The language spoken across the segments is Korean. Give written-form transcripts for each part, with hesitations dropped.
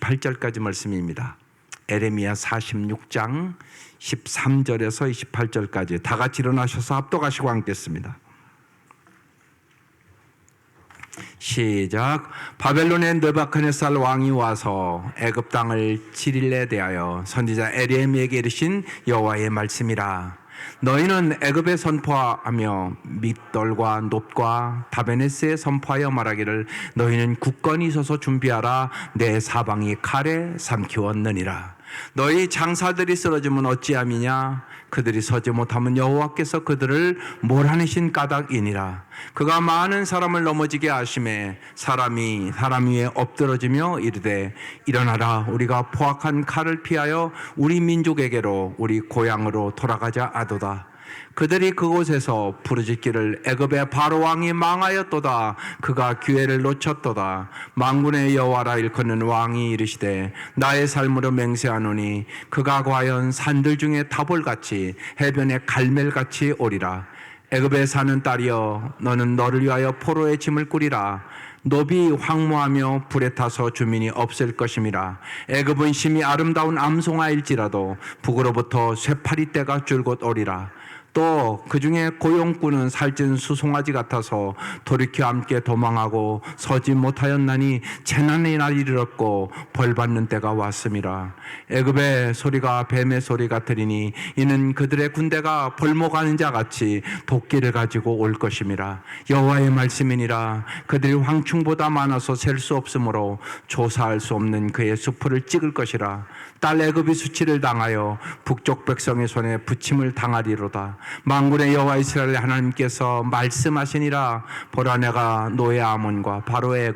28절까지 말씀입니다. 에레미야 46장 13절에서 28절까지 다 같이 일어나셔서 합독하시고 함께했습니다. 시작. 바벨론의 느부갓네살 왕이 와서 애굽 땅을 7일에 대하여 선지자 에레미야에게 이르신 여호와의 말씀이라. 너희는 애굽에 선포하며 믹돌과 놋과 다베네스에 선포하여 말하기를 너희는 굳건히 서서 준비하라. 내 사방이 칼에 삼키웠느니라. 너희 장사들이 쓰러지면 어찌함이냐. 그들이 서지 못하면 여호와께서 그들을 몰아내신 까닭이니라. 그가 많은 사람을 넘어지게 하심에 사람이 사람 위에 엎드러지며 이르되 일어나라. 우리가 포악한 칼을 피하여 우리 민족에게로 우리 고향으로 돌아가자 하도다. 그들이 그곳에서 부르짖기를 애굽의 바로 왕이 망하였도다. 그가 기회를 놓쳤도다. 만군의 여호와라 일컫는 왕이 이르시되 나의 삶으로 맹세하노니 그가 과연 산들 중에 타볼같이 해변의 갈멜같이 오리라. 애굽에 사는 딸이여 너는 너를 위하여 포로의 짐을 꾸리라. 노비 황무하며 불에 타서 주민이 없을 것임이라. 애굽은 심히 아름다운 암송아일지라도 북으로부터 쇠파리떼가 줄곧 오리라. 또 그 중에 고용꾼은 살찐 수송아지 같아서 돌이켜 함께 도망하고 서지 못하였나니 재난의 날이 이르렀고 벌받는 때가 왔음이라. 애굽의 소리가 뱀의 소리 같으리니 이는 그들의 군대가 벌목하는 자 같이 도끼를 가지고 올 것임이라. 여호와의 말씀이니라. 그들이 황충보다 많아서 셀 수 없으므로 조사할 수 없는 그의 수풀을 찍을 것이라. 딸 애굽이 수치를 당하여 북쪽 백성의 손에 부침을 당하리로다. 만군의 여호와 이스라엘 하나님께서 말씀하시니라. 보라 내가 노예 아몬과 바로의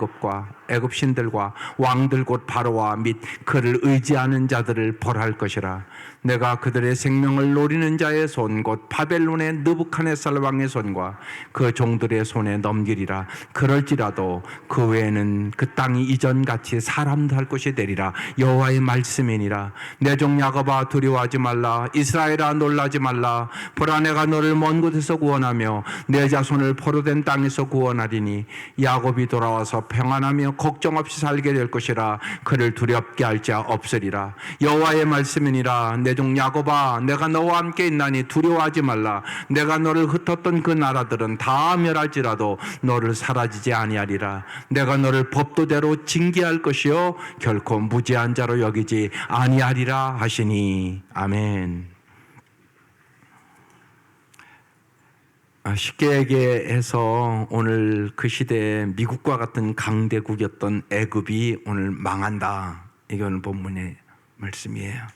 애굽 신들과 왕들 곧 바로와 및 그를 의지하는 자들을 벌할 것이라. 내가 그들의 생명을 노리는 자의 손 곧 바벨론의 느부갓네살 왕의 손과 그 종들의 손에 넘기리라. 그럴지라도 그 외에는 그 땅이 이전같이 사람도 할 곳이 되리라. 여호와의 말씀이니라. 내 종 야곱아 두려워하지 말라. 이스라엘아 놀라지 말라. 보라 내가 너를 먼 곳에서 구원하며 내 자손을 포로된 땅에서 구원하리니 야곱이 돌아와서 평안하며 걱정 없이 살게 될 것이라. 그를 두렵게 할 자 없으리라. 여호와의 말씀이니라. 내 종 야곱아 내가 너와 함께 있나니 두려워하지 말라. 내가 너를 흩었던 그 나라들은 다 멸할지라도 너를 사라지지 아니하리라. 내가 너를 법도대로 징계할 것이요 결코 무죄한 자로 여기지 아니하리라 하시니. 아멘. 쉽게 얘기해서 오늘 그 시대에 미국과 같은 강대국이었던 애굽이 오늘 망한다. 이게 오늘 본문의 말씀이에요.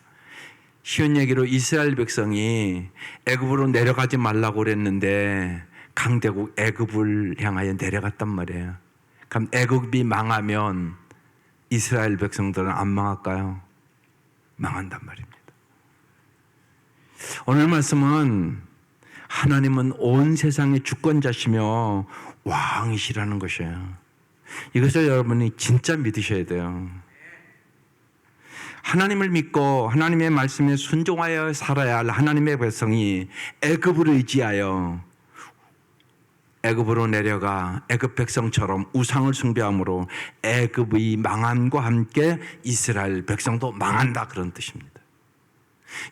쉬운 얘기로 이스라엘 백성이 애굽으로 내려가지 말라고 그랬는데 강대국 애굽을 향하여 내려갔단 말이에요. 그럼 애굽이 망하면 이스라엘 백성들은 안 망할까요? 망한단 말입니다. 오늘 말씀은 하나님은 온 세상의 주권자시며 왕이시라는 것이에요. 이것을 여러분이 진짜 믿으셔야 돼요. 하나님을 믿고 하나님의 말씀에 순종하여 살아야 할 하나님의 백성이 애굽을 의지하여 애굽으로 내려가 애굽 백성처럼 우상을 숭배함으로 애굽의 망함과 함께 이스라엘 백성도 망한다, 그런 뜻입니다.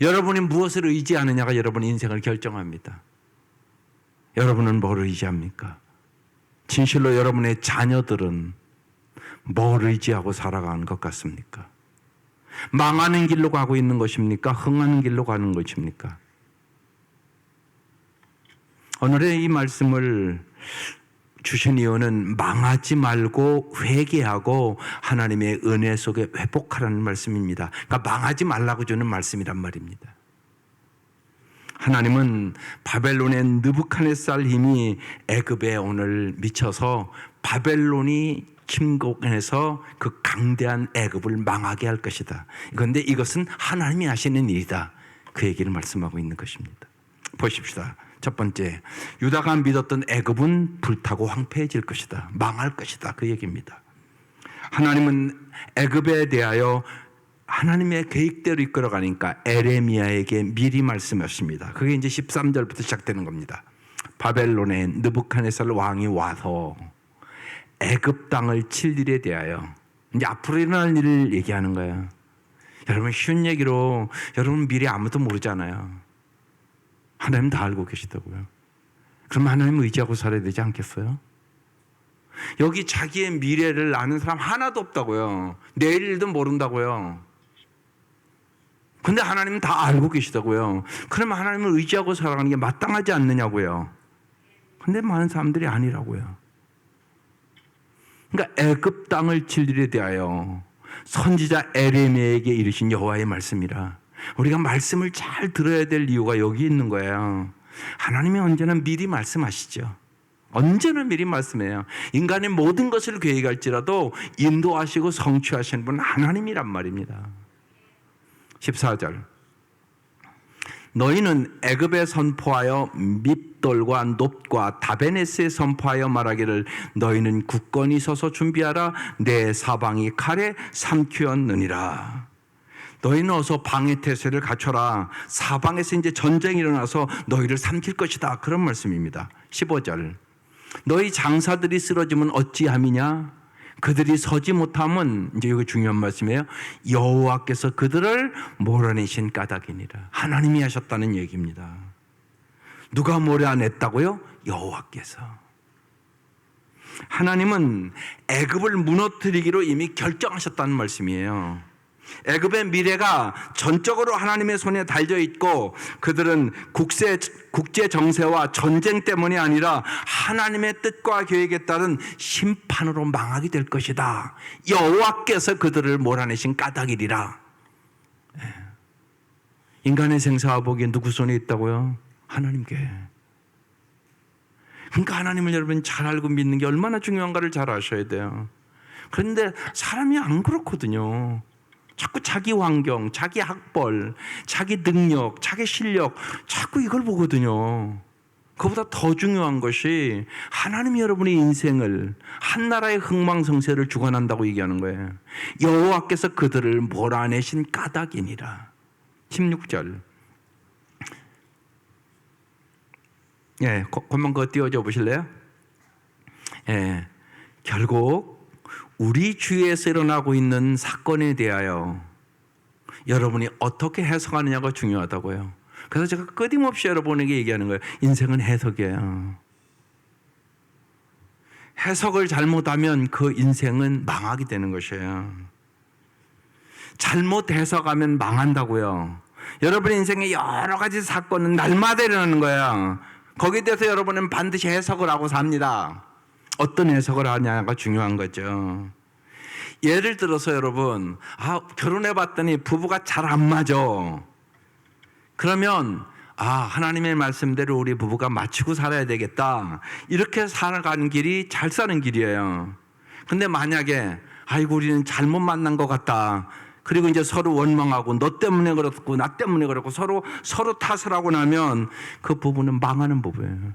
여러분이 무엇을 의지하느냐가 여러분의 인생을 결정합니다. 여러분은 뭘 의지합니까? 진실로 여러분의 자녀들은 뭘 의지하고 살아가는 것 같습니까? 망하는 길로 가고 있는 것입니까? 흥하는 길로 가는 것입니까? 오늘의 이 말씀을 주신 이유는 망하지 말고 회개하고 하나님의 은혜 속에 회복하라는 말씀입니다. 그러니까 망하지 말라고 주는 말씀이란 말입니다. 하나님은 바벨론의 느부갓네살 힘이 애굽에 오늘 미쳐서 바벨론이 침공해서 그 강대한 애굽을 망하게 할 것이다. 그런데 이것은 하나님이 하시는 일이다. 그 얘기를 말씀하고 있는 것입니다. 보십시다. 첫 번째, 유다가 믿었던 애굽은 불타고 황폐해질 것이다. 망할 것이다. 그 얘기입니다. 하나님은 애굽에 대하여 하나님의 계획대로 이끌어가니까 에레미야에게 미리 말씀하십니다. 그게 이제 13절부터 시작되는 겁니다. 바벨론의 느부갓네살 왕이 와서 애굽 땅을 칠 일에 대하여 이제 앞으로 일어날 일을 얘기하는 거예요. 여러분, 쉬운 얘기로 여러분 미래 아무도 모르잖아요. 하나님 다 알고 계시다고요. 그럼 하나님 의지하고 살아야 되지 않겠어요? 여기 자기의 미래를 아는 사람 하나도 없다고요. 내일 일도 모른다고요. 근데 하나님은 다 알고 계시다고요. 그러면 하나님을 의지하고 살아가는 게 마땅하지 않느냐고요. 근데 많은 사람들이 아니라고요. 그러니까 애굽 땅을 칠 일에 대하여 선지자 에레미야에게 이르신 여호와의 말씀이라. 우리가 말씀을 잘 들어야 될 이유가 여기 있는 거예요. 하나님이 언제나 미리 말씀하시죠. 언제나 미리 말씀해요. 인간의 모든 것을 계획할지라도 인도하시고 성취하시는 분은 하나님이란 말입니다. 14절. 너희는 애굽에 선포하여 밉돌과 놋과 다베네스에 선포하여 말하기를 너희는 굳건히 서서 준비하라. 내 사방이 칼에 삼키었느니라. 너희는 어서 방해 태세를 갖춰라. 사방에서 이제 전쟁이 일어나서 너희를 삼킬 것이다. 그런 말씀입니다. 15절. 너희 장사들이 쓰러지면 어찌함이냐? 그들이 서지 못함은, 이제 이거 중요한 말씀이에요. 여호와께서 그들을 몰아내신 까닭이니라. 하나님이 하셨다는 얘기입니다. 누가 몰아냈다고요? 여호와께서. 하나님은 애굽을 무너뜨리기로 이미 결정하셨다는 말씀이에요. 애굽의 미래가 전적으로 하나님의 손에 달려 있고 그들은 국제 정세와 전쟁 때문이 아니라 하나님의 뜻과 계획에 따른 심판으로 망하게 될 것이다. 여호와께서 그들을 몰아내신 까닭이리라. 인간의 생사와 복이 누구 손에 있다고요? 하나님께. 그러니까 하나님을 여러분 잘 알고 믿는 게 얼마나 중요한가를 잘 아셔야 돼요. 그런데 사람이 안 그렇거든요. 자꾸 자기 환경, 자기 학벌, 자기 능력, 자기 실력, 자꾸 이걸 보거든요. 그보다 더 중요한 것이 하나님이 여러분의 인생을, 한 나라의 흥망성쇠를 주관한다고 얘기하는 거예요. 여호와께서 그들을 몰아내신 까닭이니라. 16절. 예, 그만 그거 띄워줘 보실래요? 예, 결국 우리 주위에서 일어나고 있는 사건에 대하여 여러분이 어떻게 해석하느냐가 중요하다고요. 그래서 제가 끊임없이 여러분에게 얘기하는 거예요. 인생은 해석이에요. 해석을 잘못하면 그 인생은 망하게 되는 것이에요. 잘못 해석하면 망한다고요. 여러분의 인생에 여러 가지 사건은 날마다 일어나는 거예요. 거기에 대해서 여러분은 반드시 해석을 하고 삽니다. 어떤 해석을 하냐가 중요한 거죠. 예를 들어서 여러분, 결혼해 봤더니 부부가 잘 안 맞아. 그러면 하나님의 말씀대로 우리 부부가 맞추고 살아야 되겠다. 이렇게 살아가는 길이 잘 사는 길이에요. 근데 만약에 우리는 잘못 만난 것 같다. 그리고 이제 서로 원망하고 너 때문에 그렇고 나 때문에 그렇고 서로 탓을 하고 나면 그 부부는 망하는 부부예요.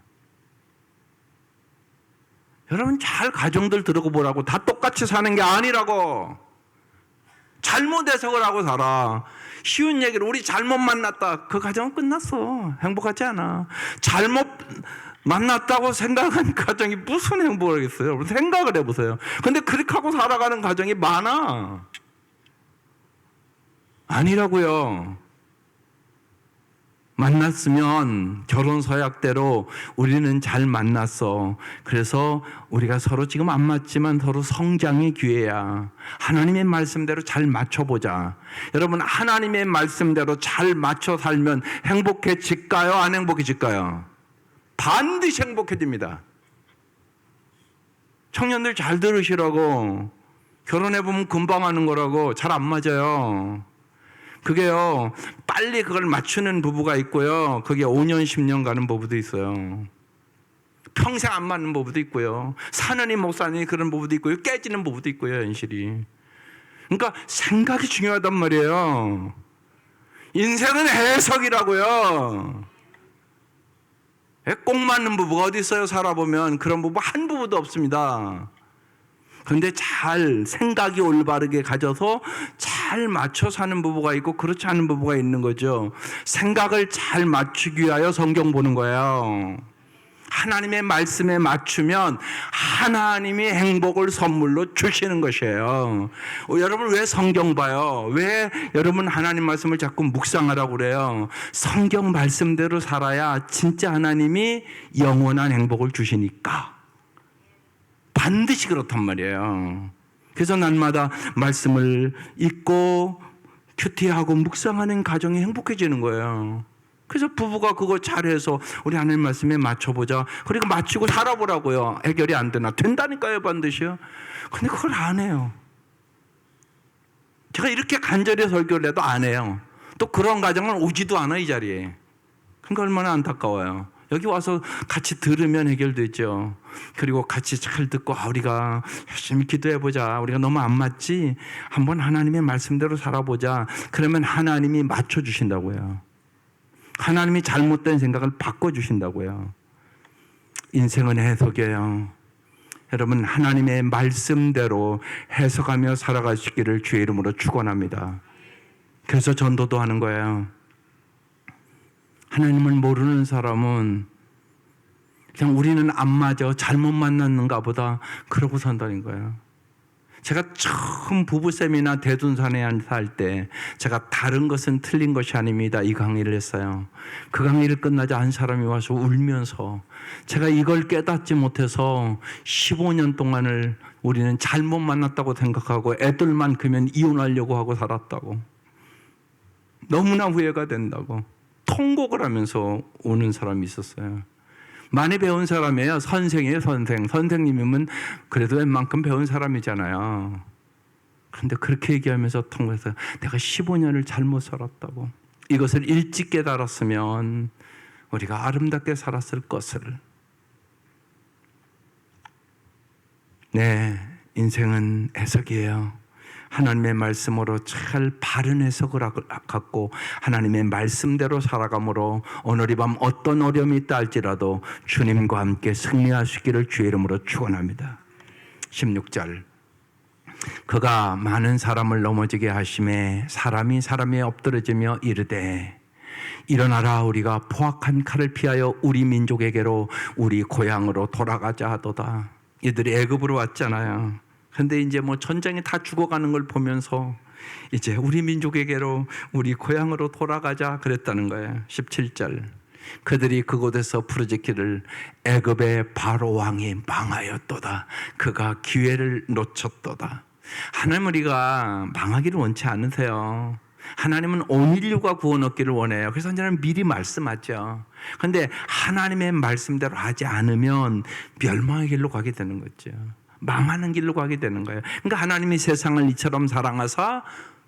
여러분 잘 가정들 들어고 보라고. 다 똑같이 사는 게 아니라고. 잘못 해석을 하고 살아. 쉬운 얘기로 우리 잘못 만났다. 그 가정은 끝났어. 행복하지 않아. 잘못 만났다고 생각한 가정이 무슨 행복을 하겠어요. 여러분 생각을 해보세요. 근데 그렇게 하고 살아가는 가정이 많아. 아니라고요. 만났으면 결혼 서약대로 우리는 잘 만났어. 그래서 우리가 서로 지금 안 맞지만 서로 성장의 기회야. 하나님의 말씀대로 잘 맞춰보자. 여러분 하나님의 말씀대로 잘 맞춰 살면 행복해질까요? 안 행복해질까요? 반드시 행복해집니다. 청년들 잘 들으시라고. 결혼해보면 금방 하는 거라고. 잘 안 맞아요. 그게요, 빨리 그걸 맞추는 부부가 있고요. 그게 5년, 10년 가는 부부도 있어요. 평생 안 맞는 부부도 있고요. 사느니 못 사느니 그런 부부도 있고요. 깨지는 부부도 있고요, 현실이. 그러니까 생각이 중요하단 말이에요. 인생은 해석이라고요. 꼭 맞는 부부가 어디 있어요? 살아보면 그런 부부 한 부부도 없습니다. 그런데 잘 생각이 올바르게 가져서 잘 맞춰 사는 부부가 있고 그렇지 않은 부부가 있는 거죠. 생각을 잘 맞추기 위하여 성경 보는 거예요. 하나님의 말씀에 맞추면 하나님이 행복을 선물로 주시는 것이에요. 여러분 왜 성경 봐요? 왜 여러분 하나님 말씀을 자꾸 묵상하라고 그래요? 성경 말씀대로 살아야 진짜 하나님이 영원한 행복을 주시니까. 반드시 그렇단 말이에요. 그래서 날마다 말씀을 읽고 큐티하고 묵상하는 가정이 행복해지는 거예요. 그래서 부부가 그거 잘해서 우리 하나님 말씀에 맞춰보자. 그리고 맞추고 살아보라고요. 해결이 안 되나? 된다니까요, 반드시요. 근데 그걸 안 해요. 제가 이렇게 간절히 설교를 해도 안 해요. 또 그런 가정은 오지도 않아, 이 자리에. 그러니까 얼마나 안타까워요. 여기 와서 같이 들으면 해결되죠. 그리고 같이 잘 듣고 우리가 열심히 기도해보자. 우리가 너무 안 맞지? 한번 하나님의 말씀대로 살아보자. 그러면 하나님이 맞춰주신다고요. 하나님이 잘못된 생각을 바꿔주신다고요. 인생은 해석이에요. 여러분 하나님의 말씀대로 해석하며 살아가시기를 주의 이름으로 축원합니다. 그래서 전도도 하는 거예요. 하나님을 모르는 사람은 그냥 우리는 안 맞아, 잘못 만났는가 보다 그러고 산다는 거예요. 제가 처음 부부 세미나 대둔산에 살 때 제가 다른 것은 틀린 것이 아닙니다 이 강의를 했어요. 그 강의를 끝나자 한 사람이 와서 울면서 제가 이걸 깨닫지 못해서 15년 동안을 우리는 잘못 만났다고 생각하고 애들만 크면 이혼하려고 하고 살았다고, 너무나 후회가 된다고 통곡을 하면서 오는 사람이 있었어요. 많이 배운 사람이에요. 선생이에요, 선생. 선생님이면 그래도 웬만큼 배운 사람이잖아요. 그런데 그렇게 얘기하면서 통곡해서 내가 15년을 잘못 살았다고. 이것을 일찍 깨달았으면 우리가 아름답게 살았을 것을. 네, 인생은 해석이에요. 하나님의 말씀으로 잘 바른 해석을 갖고 하나님의 말씀대로 살아감으로 오늘 이 밤 어떤 어려움이 있다 할지라도 주님과 함께 승리하시기를 주의 이름으로 축원합니다. 16절 그가 많은 사람을 넘어지게 하심에 사람이 사람에 엎드러지며 이르되 일어나라 우리가 포악한 칼을 피하여 우리 민족에게로 우리 고향으로 돌아가자 하도다. 이들이 애굽으로 왔잖아요. 근데 이제 뭐 전쟁이 다 죽어가는 걸 보면서 이제 우리 민족에게로 우리 고향으로 돌아가자 그랬다는 거예요. 17절 그들이 그곳에서 부르짖기를 애굽의 바로 왕이 망하였도다. 그가 기회를 놓쳤도다. 하나님 우리가 망하기를 원치 않으세요. 하나님은 온 인류가 구원 얻기를 원해요. 그래서 하나님은 미리 말씀하죠. 그런데 하나님의 말씀대로 하지 않으면 멸망의 길로 가게 되는 거죠. 망하는 길로 가게 되는 거예요. 그러니까 하나님이 세상을 이처럼 사랑하사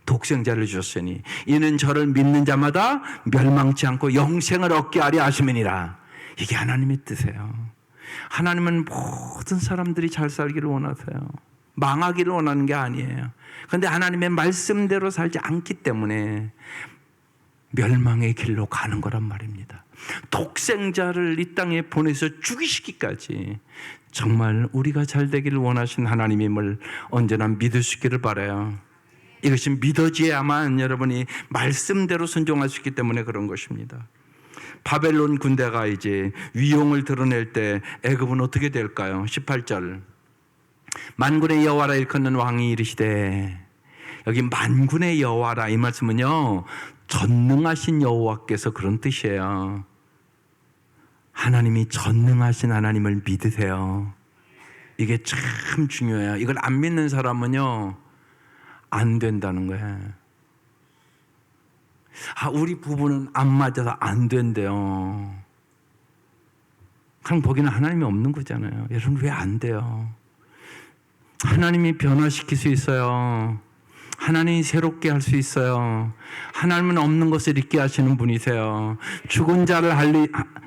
독생자를 주셨으니 이는 저를 믿는 자마다 멸망치 않고 영생을 얻게 하려 하심이니라. 이게 하나님의 뜻이에요. 하나님은 모든 사람들이 잘 살기를 원하세요. 망하기를 원하는 게 아니에요. 그런데 하나님의 말씀대로 살지 않기 때문에 멸망의 길로 가는 거란 말입니다. 독생자를 이 땅에 보내서 죽이시기까지 정말 우리가 잘 되기를 원하신 하나님임을 언제나 믿을 수 있기를 바라요. 이것이 믿어져야만 여러분이 말씀대로 순종할 수 있기 때문에 그런 것입니다. 바벨론 군대가 이제 위용을 드러낼 때 애굽은 어떻게 될까요? 18절 만군의 여호와라 일컫는 왕이 이르시되, 여기 만군의 여호와라 이 말씀은요 전능하신 여호와께서 그런 뜻이에요. 하나님이 전능하신 하나님을 믿으세요. 이게 참 중요해요. 이걸 안 믿는 사람은요 안 된다는 거예요. 우리 부부는 안 맞아서 안 된대요. 그냥 보기는 하나님이 없는 거잖아요. 여러분 왜 안 돼요? 하나님이 변화시킬 수 있어요. 하나님이 새롭게 할 수 있어요. 하나님은 없는 것을 있게 하시는 분이세요. 죽은 자를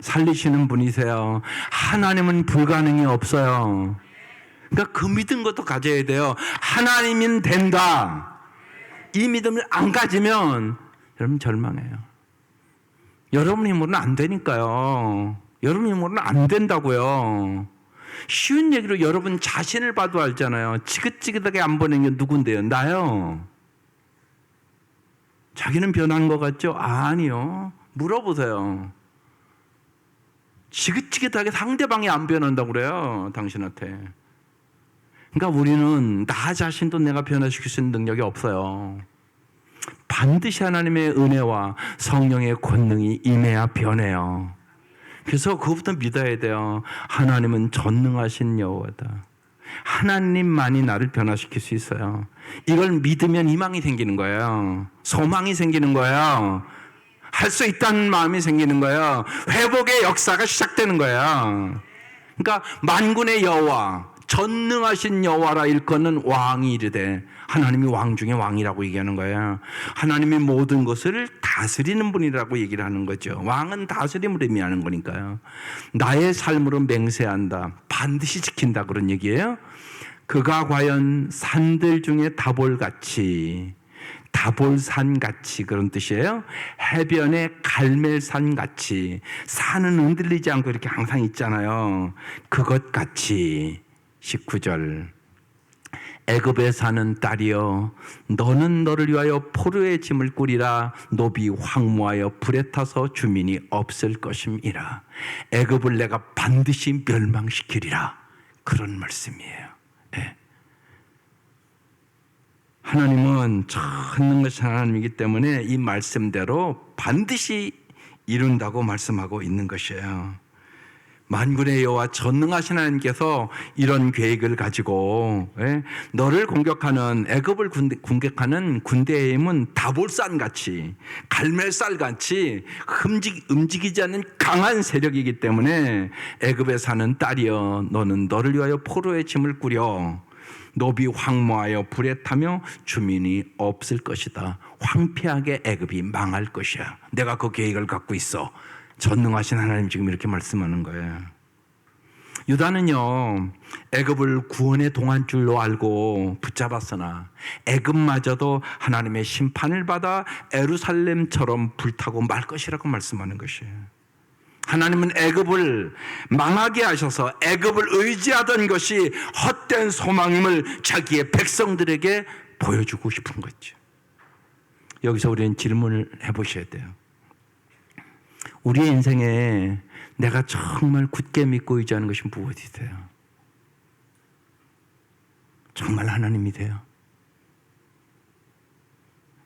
살리시는 분이세요. 하나님은 불가능이 없어요. 그러니까 그 믿은 것도 가져야 돼요. 하나님은 된다. 이 믿음을 안 가지면 여러분 절망해요. 여러분 힘으로는 안 되니까요. 여러분 힘으로는 안 된다고요. 쉬운 얘기로 여러분 자신을 봐도 알잖아요. 지긋지긋하게 안 보낸 게 누군데요? 나요. 자기는 변한 것 같죠? 아니요. 물어보세요. 지긋지긋하게 상대방이 안 변한다고 그래요, 당신한테. 그러니까 우리는 나 자신도 내가 변화시킬 수 있는 능력이 없어요. 반드시 하나님의 은혜와 성령의 권능이 임해야 변해요. 그래서 그것부터 믿어야 돼요. 하나님은 전능하신 여호와다. 하나님만이 나를 변화시킬 수 있어요. 이걸 믿으면 희망이 생기는 거예요. 소망이 생기는 거예요. 할 수 있다는 마음이 생기는 거예요. 회복의 역사가 시작되는 거예요. 그러니까 만군의 여호와, 전능하신 여호와라 일컫는 왕이 이르되, 하나님이 왕 중에 왕이라고 얘기하는 거예요. 하나님이 모든 것을 다스리는 분이라고 얘기를 하는 거죠. 왕은 다스림을 의미하는 거니까요. 나의 삶으로 맹세한다, 반드시 지킨다, 그런 얘기예요. 그가 과연 산들 중에 다볼같이, 다볼산같이, 그런 뜻이에요. 해변의 갈멜산같이, 산은 흔들리지 않고 이렇게 항상 있잖아요. 그것같이. 19절, 애굽에 사는 딸이여, 너는 너를 위하여 포로의 짐을 꾸리라. 노비 황무하여 불에 타서 주민이 없을 것임이라. 애굽을 내가 반드시 멸망시키리라. 그런 말씀이에요. 네. 하나님은 전능하신 하나님이기 때문에 이 말씀대로 반드시 이룬다고 말씀하고 있는 것이에요. 만군의 여호와 전능하신 하나님께서 이런 계획을 가지고, 너를 공격하는, 애굽을 공격하는 군대의 힘은 다볼산같이, 갈멜살같이 움직이지 않는 강한 세력이기 때문에, 애굽에 사는 딸이여, 너는 너를 위하여 포로의 짐을 꾸려. 노비 황무하여 불에 타며 주민이 없을 것이다. 황폐하게 애굽이 망할 것이야. 내가 그 계획을 갖고 있어. 전능하신 하나님 지금 이렇게 말씀하는 거예요. 유다는요, 애굽을 구원의 동안줄로 알고 붙잡았으나 애굽마저도 하나님의 심판을 받아 예루살렘처럼 불타고 말 것이라고 말씀하는 것이에요. 하나님은 애굽을 망하게 하셔서 애굽을 의지하던 것이 헛된 소망임을 자기의 백성들에게 보여주고 싶은 거죠. 여기서 우리는 질문을 해보셔야 돼요. 우리의 인생에 내가 정말 굳게 믿고 의지하는 것이 무엇이세요? 정말 하나님이세요?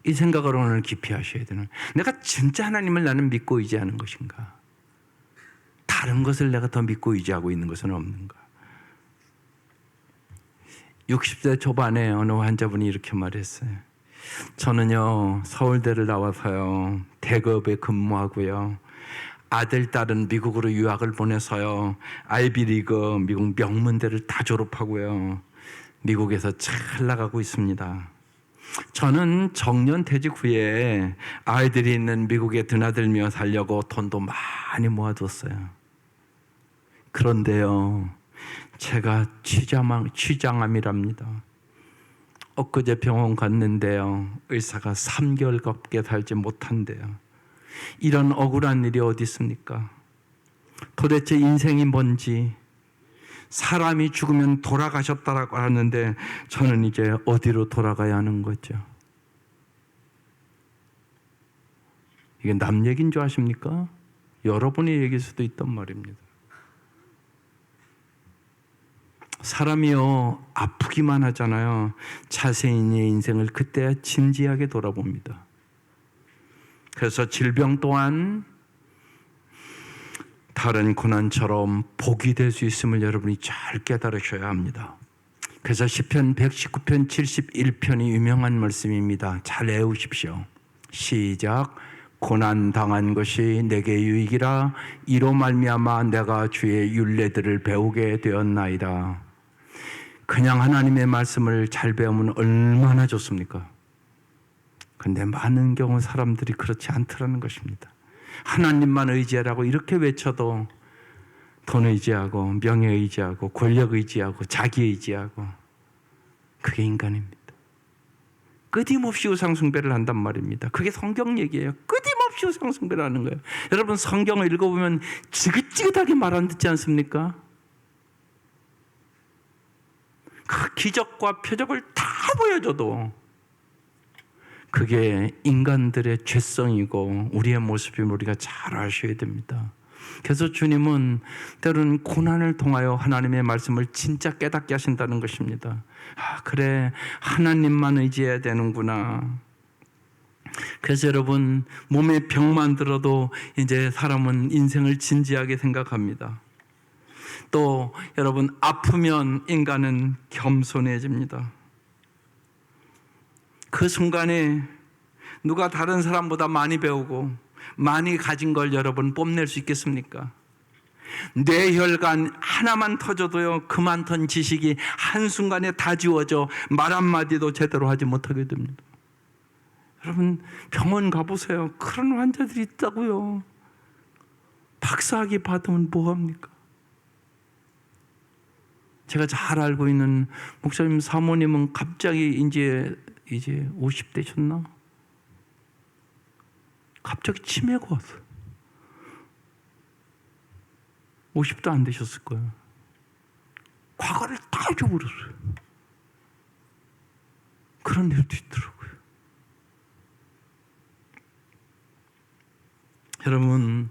이 생각을 오늘 깊이 하셔야 되는, 내가 진짜 하나님을 나는 믿고 의지하는 것인가? 다른 것을 내가 더 믿고 의지하고 있는 것은 없는가? 60대 초반에 어느 환자분이 이렇게 말했어요. 저는요, 서울대를 나와서요, 대기업에 근무하고요, 아들, 딸은 미국으로 유학을 보내서요, 아이비리그 미국 명문대를 다 졸업하고요, 미국에서 잘 나가고 있습니다. 저는 정년퇴직 후에 아이들이 있는 미국에 드나들며 살려고 돈도 많이 모아뒀어요. 그런데요, 제가 취장암이랍니다. 엊그제 병원 갔는데요, 의사가 3개월밖에 살지 못한대요. 이런 억울한 일이 어디 있습니까? 도대체 인생이 뭔지, 사람이 죽으면 돌아가셨다라고 하는데 저는 이제 어디로 돌아가야 하는 거죠? 이게 남 얘기인 줄 아십니까? 여러분의 얘기일 수도 있단 말입니다. 사람이요, 아프기만 하잖아요. 자세히의 인생을 그때야 진지하게 돌아봅니다. 그래서 질병 또한 다른 고난처럼 복이 될 수 있음을 여러분이 잘 깨달으셔야 합니다. 그래서 시편 119편 71편이 유명한 말씀입니다. 잘 외우십시오. 시작. 고난 당한 것이 내게 유익이라. 이로 말미암아 내가 주의 율례들을 배우게 되었나이다. 그냥 하나님의 말씀을 잘 배우면 얼마나 좋습니까? 그런데 많은 경우 사람들이 그렇지 않더라는 것입니다. 하나님만 의지하라고 이렇게 외쳐도 돈 의지하고 명예 의지하고 권력 의지하고 자기 의지하고, 그게 인간입니다. 끊임없이 우상 숭배를 한단 말입니다. 그게 성경 얘기예요. 끊임없이 우상 숭배를 하는 거예요. 여러분, 성경을 읽어보면 지긋지긋하게 말 안 듣지 않습니까? 그 기적과 표적을 다 보여줘도 그게 인간들의 죄성이고 우리의 모습임을 우리가 잘 아셔야 됩니다. 그래서 주님은 때로는 고난을 통하여 하나님의 말씀을 진짜 깨닫게 하신다는 것입니다. 아, 그래, 하나님만 의지해야 되는구나. 그래서 여러분, 몸에 병만 들어도 이제 사람은 인생을 진지하게 생각합니다. 또 여러분, 아프면 인간은 겸손해집니다. 그 순간에 누가 다른 사람보다 많이 배우고 많이 가진 걸 여러분 뽐낼 수 있겠습니까? 뇌혈관 하나만 터져도요, 그 많던 지식이 한순간에 다 지워져 말 한마디도 제대로 하지 못하게 됩니다. 여러분, 병원 가보세요. 그런 환자들이 있다고요. 박사학위 받으면 뭐합니까? 제가 잘 알고 있는 목사님 사모님은 갑자기 이제 50대셨나? 갑자기 치매가 왔어요. 50도 안 되셨을 거예요. 과거를 다 잊어버렸어요. 그런 일도 있더라고요. 여러분,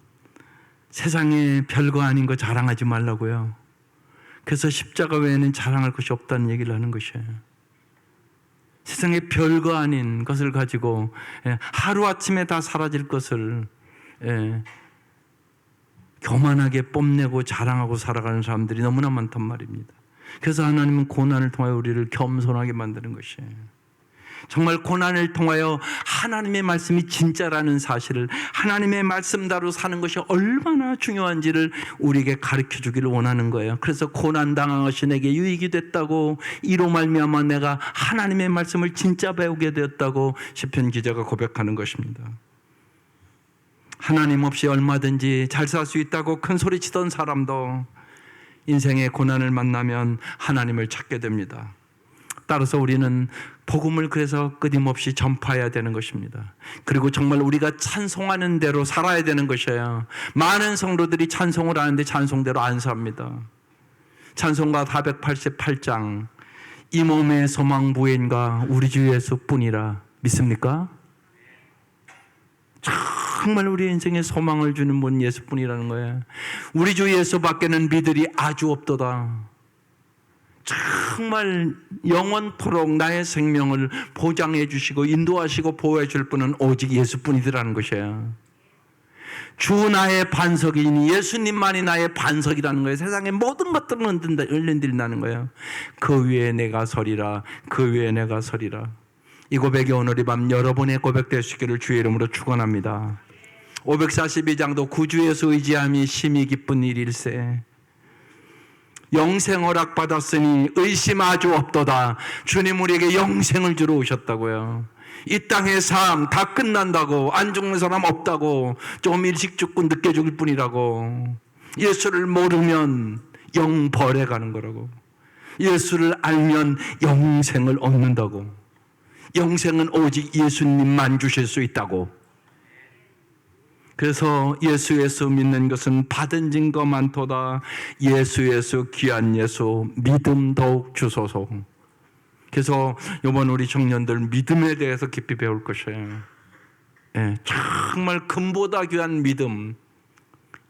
세상에 별거 아닌 거 자랑하지 말라고요. 그래서 십자가 외에는 자랑할 것이 없다는 얘기를 하는 것이에요. 세상에 별거 아닌 것을 가지고 하루아침에 다 사라질 것을 교만하게 뽐내고 자랑하고 살아가는 사람들이 너무나 많단 말입니다. 그래서 하나님은 고난을 통하여 우리를 겸손하게 만드는 것이에요. 정말 고난을 통하여 하나님의 말씀이 진짜라는 사실을, 하나님의 말씀대로 사는 것이 얼마나 중요한지를 우리에게 가르쳐 주기를 원하는 거예요. 그래서 고난 당한 것이 내게 유익이 됐다고, 이로 말미암아 내가 하나님의 말씀을 진짜 배우게 되었다고 시편 기자가 고백하는 것입니다. 하나님 없이 얼마든지 잘 살 수 있다고 큰 소리 치던 사람도 인생의 고난을 만나면 하나님을 찾게 됩니다. 따라서 우리는 복음을 그래서 끊임없이 전파해야 되는 것입니다. 그리고 정말 우리가 찬송하는 대로 살아야 되는 것이에요. 많은 성도들이 찬송을 하는데 찬송대로 안 삽니다. 찬송가 488장, 이 몸의 소망 부인과 우리 주 예수뿐이라. 믿습니까? 정말 우리 인생에 소망을 주는 분 예수뿐이라는 거예요. 우리 주 예수밖에는 믿으리 아주 없도다. 정말 영원토록 나의 생명을 보장해 주시고 인도하시고 보호해 줄 분은 오직 예수뿐이더라는 것이에요. 주 나의 반석이니, 예수님만이 나의 반석이라는 거예요. 세상의 모든 것들은 흔들린다는 거예요. 그 위에 내가 서리라, 그 위에 내가 서리라. 이 고백이 오늘 이 밤 여러분의 고백 되시기를 주의 이름으로 축원합니다. 542장도 구주 예수 의지함이 심히 기쁜 일일세. 영생 허락 받았으니 의심 아주 없도다. 주님 우리에게 영생을 주러 오셨다고요. 이 땅의 삶 다 끝난다고, 안 죽는 사람 없다고, 좀 일찍 죽고 늦게 죽을 뿐이라고. 예수를 모르면 영벌에 가는 거라고. 예수를 알면 영생을 얻는다고. 영생은 오직 예수님만 주실 수 있다고. 그래서 예수 믿는 것은 받은 증거 많도다. 예수 귀한 예수 믿음 더욱 주소서. 그래서 이번 우리 청년들 믿음에 대해서 깊이 배울 것이에요. 정말 금보다 귀한 믿음,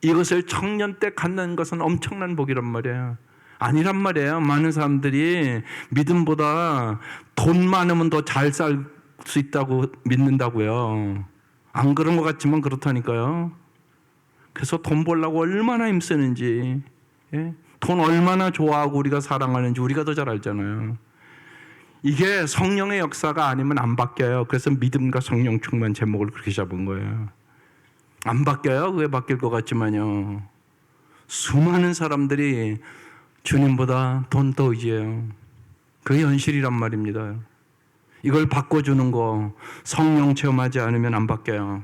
이것을 청년 때 갖는 것은 엄청난 복이란 말이에요. 아니란 말이에요. 많은 사람들이 믿음보다 돈 많으면 더 잘 살 수 있다고 믿는다고요. 안 그런 것 같지만 그렇다니까요. 그래서 돈 벌려고 얼마나 힘쓰는지, 돈 얼마나 좋아하고 우리가 사랑하는지 우리가 더 잘 알잖아요. 이게 성령의 역사가 아니면 안 바뀌어요. 그래서 믿음과 성령 충만 제목을 그렇게 잡은 거예요. 안 바뀌어요? 왜 바뀔 것 같지만요. 수많은 사람들이 주님보다 돈 더 의지해요. 그게 현실이란 말입니다. 이걸 바꿔주는 거, 성령 체험하지 않으면 안 바뀌어요.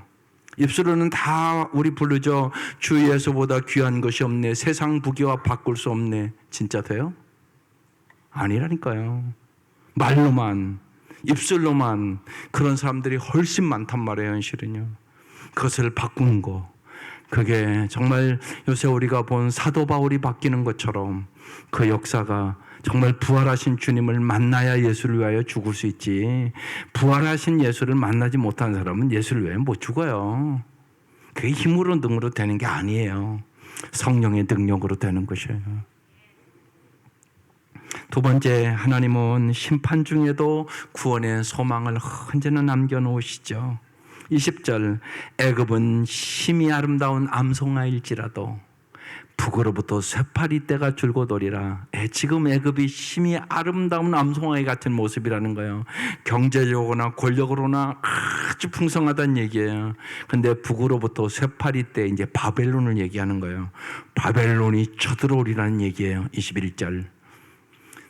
입술로는 다 우리 부르죠. 주 예수보다 귀한 것이 없네. 세상 부귀와 바꿀 수 없네. 진짜 돼요? 아니라니까요. 말로만, 입술로만 그런 사람들이 훨씬 많단 말이에요. 현실은요. 그것을 바꾸는 거, 그게 정말 요새 우리가 본 사도 바울이 바뀌는 것처럼 그 역사가 정말 부활하신 주님을 만나야 예수를 위하여 죽을 수 있지, 부활하신 예수를 만나지 못한 사람은 예수를 위하여 못 죽어요. 그게 힘으로 능으로 되는 게 아니에요. 성령의 능력으로 되는 것이에요. 두 번째, 하나님은 심판 중에도 구원의 소망을 언제나 남겨놓으시죠. 20절, 애굽은 심히 아름다운 암송아일지라도 북으로부터 쇠파리 떼가 줄곧 오리라. 지금 애굽이 심히 아름다운 암송아이 같은 모습이라는 거예요. 경제적으로나 권력으로나 아주 풍성하다는 얘기예요. 근데 북으로부터 쇠파리 떼, 이제 바벨론을 얘기하는 거예요. 바벨론이 쳐들어오리라는 얘기예요. 21절.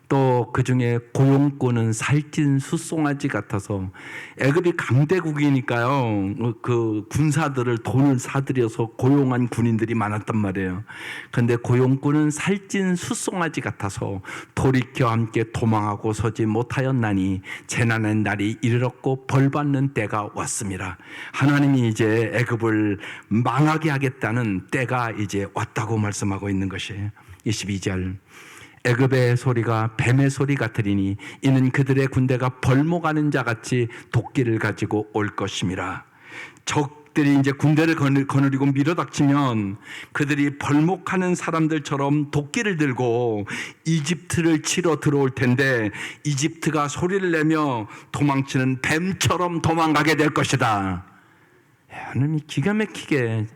또 그중에 고용꾼은 살찐 숫송아지 같아서, 애굽이 강대국이니까요, 그 군사들을 돈을 사들여서 고용한 군인들이 많았단 말이에요. 그런데 고용꾼은 살찐 숫송아지 같아서 돌이켜 함께 도망하고 서지 못하였나니 재난의 날이 이르렀고 벌받는 때가 왔습니다. 하나님이 이제 애굽을 망하게 하겠다는 때가 이제 왔다고 말씀하고 있는 것이에요. 22절, 애굽의 소리가 뱀의 소리 같으리니 이는 그들의 군대가 벌목하는 자같이 도끼를 가지고 올 것임이라. 적들이 이제 군대를 거느리고 밀어닥치면 그들이 벌목하는 사람들처럼 도끼를 들고 이집트를 치러 들어올 텐데, 이집트가 소리를 내며 도망치는 뱀처럼 도망가게 될 것이다. 하나님이 기가 막히게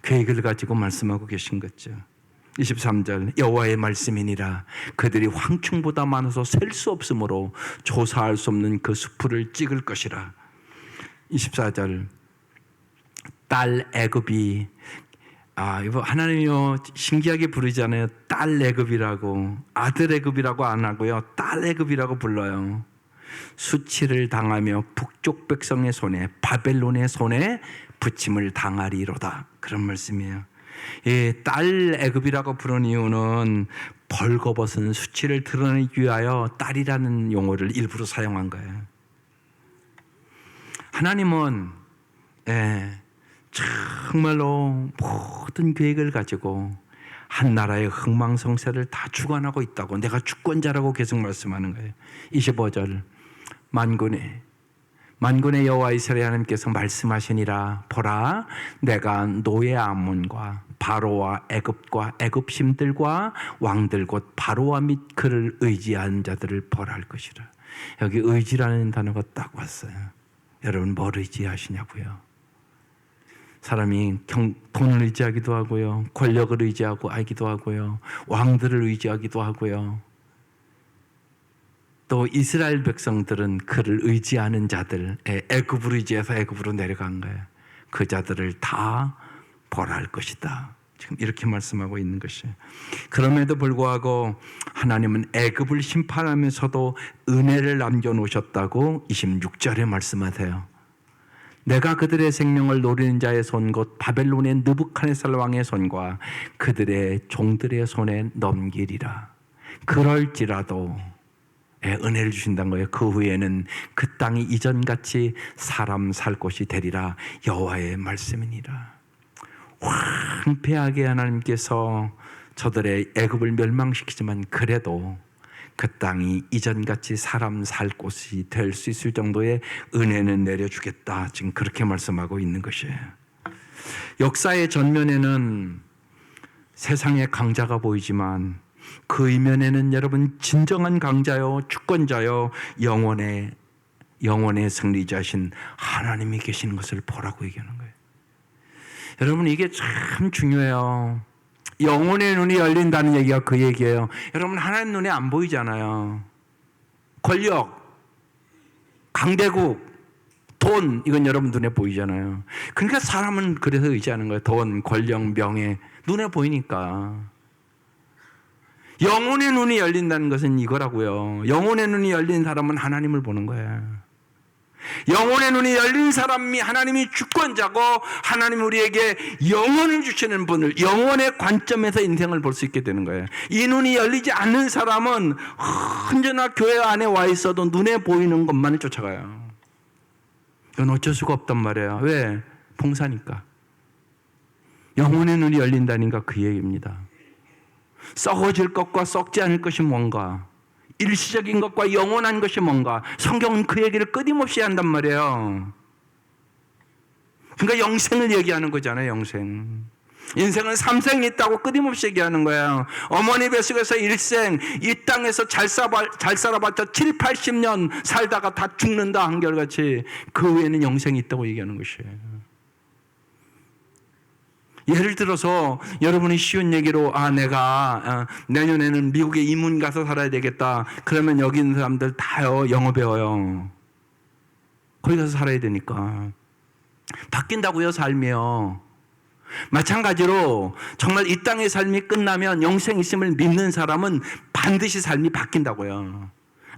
계획을 가지고 말씀하고 계신 거죠. 23절, 여호와의 말씀이니라. 그들이 황충보다 많아서 셀 수 없으므로 조사할 수 없는 그 수풀을 찍을 것이라. 24절, 딸 애굽이, 이거 하나님이요 신기하게 부르잖아요. 딸 애굽이라고. 아들 애굽이라고 안 하고요, 딸 애굽이라고 불러요. 수치를 당하며 북쪽 백성의 손에, 바벨론의 손에 부침을 당하리로다. 그런 말씀이에요. 딸 애굽이라고 부른 이유는 벌거벗은 수치를 드러내기 위하여 딸이라는 용어를 일부러 사용한 거예요. 하나님은 정말로 모든 계획을 가지고 한 나라의 흥망성쇠를 다 주관하고 있다고, 내가 주권자라고 계속 말씀하는 거예요. 25절, 만군의 여호와 이스라엘 하나님께서 말씀하시니라. 보라, 내가 노예 아몬과 바로와 애굽과 애굽 심들과 왕들 곧 바로와 및 그를 의지한 자들을 벌할 것이라. 여기 의지라는 단어가 딱 왔어요. 여러분, 뭘 의지하시냐고요? 사람이 돈을 의지하기도 하고요, 권력을 의지하기도 하고요, 왕들을 의지하기도 하고요. 또 이스라엘 백성들은 그를 의지하는 자들, 애굽을 의지해서 애굽으로 내려간 거예요. 그 자들을 다 벌할 것이다. 지금 이렇게 말씀하고 있는 것이에요. 그럼에도 불구하고 하나님은 애굽을 심판하면서도 은혜를 남겨놓으셨다고 26절에 말씀하세요. 내가 그들의 생명을 노리는 자의 손 곧 바벨론의 느부갓네살 왕의 손과 그들의 종들의 손에 넘기리라. 그럴지라도 은혜를 주신다는 거예요. 그 후에는 그 땅이 이전같이 사람 살 곳이 되리라. 여호와의 말씀이니라. 황폐하게 하나님께서 저들의 애굽을 멸망시키지만 그래도 그 땅이 이전같이 사람 살 곳이 될 수 있을 정도의 은혜는 내려주겠다. 지금 그렇게 말씀하고 있는 것이에요. 역사의 전면에는 세상의 강자가 보이지만 그 이면에는 여러분 진정한 강자요, 주권자요, 영원의 승리자신 하나님이 계시는 것을 보라고 얘기하는 거예요. 여러분, 이게 참 중요해요. 영혼의 눈이 열린다는 얘기가 그 얘기예요. 여러분, 하나님 눈에 안 보이잖아요. 권력, 강대국, 돈, 이건 여러분 눈에 보이잖아요. 그러니까 사람은 그래서 의지하는 거예요. 돈, 권력, 명예, 눈에 보이니까. 영혼의 눈이 열린다는 것은 이거라고요. 영혼의 눈이 열린 사람은 하나님을 보는 거예요. 영혼의 눈이 열린 사람이 하나님이 주권자고, 하나님 우리에게 영혼을 주시는 분을, 영혼의 관점에서 인생을 볼 수 있게 되는 거예요. 이 눈이 열리지 않는 사람은 언제나 교회 안에 와 있어도 눈에 보이는 것만을 쫓아가요. 이건 어쩔 수가 없단 말이에요. 왜? 봉사니까. 영혼의 눈이 열린다니까 그 얘기입니다. 썩어질 것과 썩지 않을 것이 뭔가, 일시적인 것과 영원한 것이 뭔가, 성경은 그 얘기를 끊임없이 한단 말이에요. 그러니까 영생을 얘기하는 거잖아요. 영생. 인생은 3생이 있다고 끊임없이 얘기하는 거예요. 어머니 뱃속에서 일생, 이 땅에서 잘 살아봤자 7, 80년 살다가 다 죽는다 한결같이 그 후에는 영생이 있다고 얘기하는 것이에요. 예를 들어서 여러분이 쉬운 얘기로 내가 내년에는 미국에 이민 가서 살아야 되겠다. 그러면 여기 있는 사람들 다요 영어 배워요. 거기 가서 살아야 되니까. 바뀐다고요, 삶이요. 마찬가지로 정말 이 땅의 삶이 끝나면 영생 있음을 믿는 사람은 반드시 삶이 바뀐다고요.